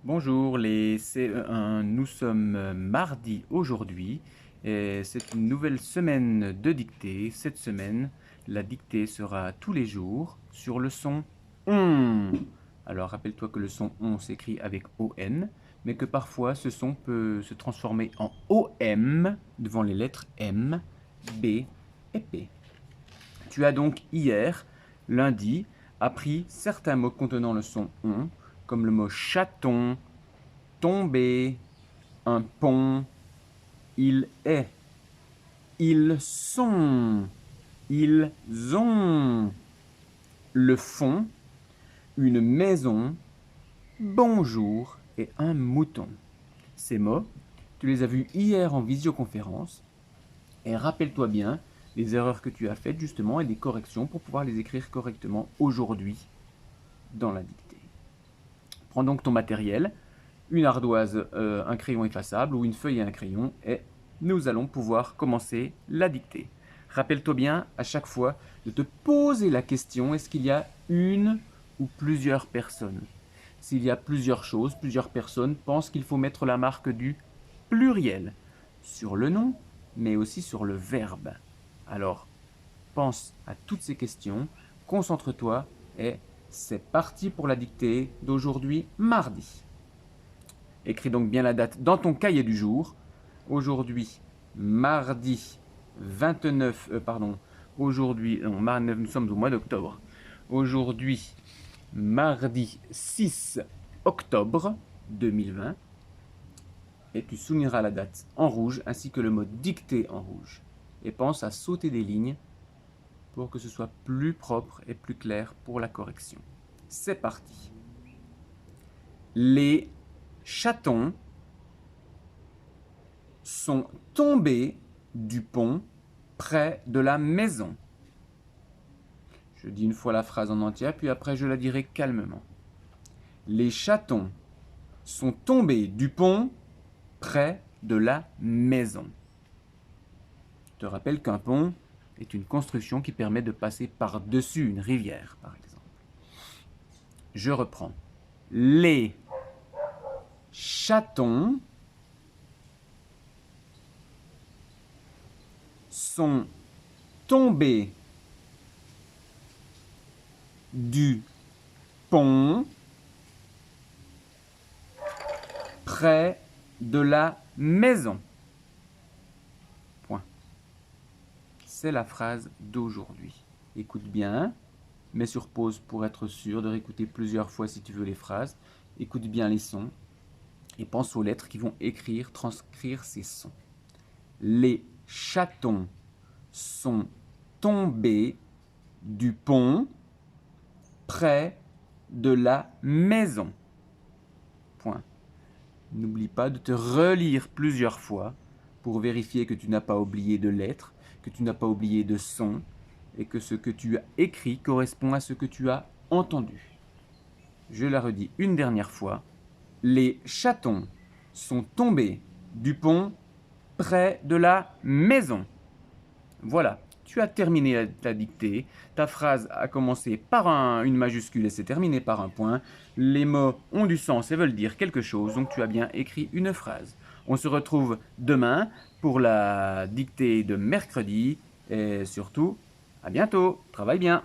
Bonjour les CE1, nous sommes mardi aujourd'hui et c'est une nouvelle semaine de dictée. Cette semaine, la dictée sera tous les jours sur le son ON. Alors rappelle-toi que le son ON s'écrit avec ON, mais que parfois ce son peut se transformer en OM devant les lettres M, B et P. Tu as donc hier, lundi, appris certains mots contenant le son ON, comme le mot chaton, tomber, un pont, il est, ils sont, ils ont, le fond, une maison, bonjour et un mouton. Ces mots, tu les as vus hier en visioconférence et rappelle-toi bien les erreurs que tu as faites justement et des corrections pour pouvoir les écrire correctement aujourd'hui dans la dictée. Prends donc ton matériel, une ardoise, un crayon effaçable ou une feuille et un crayon et nous allons pouvoir commencer la dictée. Rappelle-toi bien à chaque fois de te poser la question, est-ce qu'il y a une ou plusieurs personnes? S'il y a plusieurs choses, plusieurs personnes, pense qu'il faut mettre la marque du pluriel sur le nom, mais aussi sur le verbe. Alors, pense à toutes ces questions, concentre-toi et c'est parti pour la dictée d'aujourd'hui, mardi. Écris donc bien la date dans ton cahier du jour. Aujourd'hui, mardi 29, aujourd'hui, non, nous sommes au mois d'octobre. Aujourd'hui, mardi 6 octobre 2020. Et tu souligneras la date en rouge ainsi que le mot dicté en rouge. Et pense à sauter des lignes pour que ce soit plus propre et plus clair pour la correction. C'est parti. Les chatons sont tombés du pont près de la maison. Je dis une fois la phrase en entière, puis après je la dirai calmement. Les chatons sont tombés du pont près de la maison. Je te rappelle qu'un pont est une construction qui permet de passer par-dessus une rivière, par exemple. Je reprends. Les chatons sont tombés du pont près de la maison. Point. C'est la phrase d'aujourd'hui. Écoute bien, mets sur pause pour être sûr de réécouter plusieurs fois si tu veux les phrases. Écoute bien les sons et pense aux lettres qui vont transcrire ces sons. Les chatons sont tombés du pont près de la maison. Point. N'oublie pas de te relire plusieurs fois pour vérifier que tu n'as pas oublié de lettres, que tu n'as pas oublié de sons et que ce que tu as écrit correspond à ce que tu as entendu. Je la redis une dernière fois. Les chatons sont tombés du pont près de la maison. Voilà, tu as terminé ta dictée. Ta phrase a commencé par une majuscule et s'est terminée par un point. Les mots ont du sens et veulent dire quelque chose, donc tu as bien écrit une phrase. On se retrouve demain pour la dictée de mercredi et surtout, à bientôt. Travaille bien.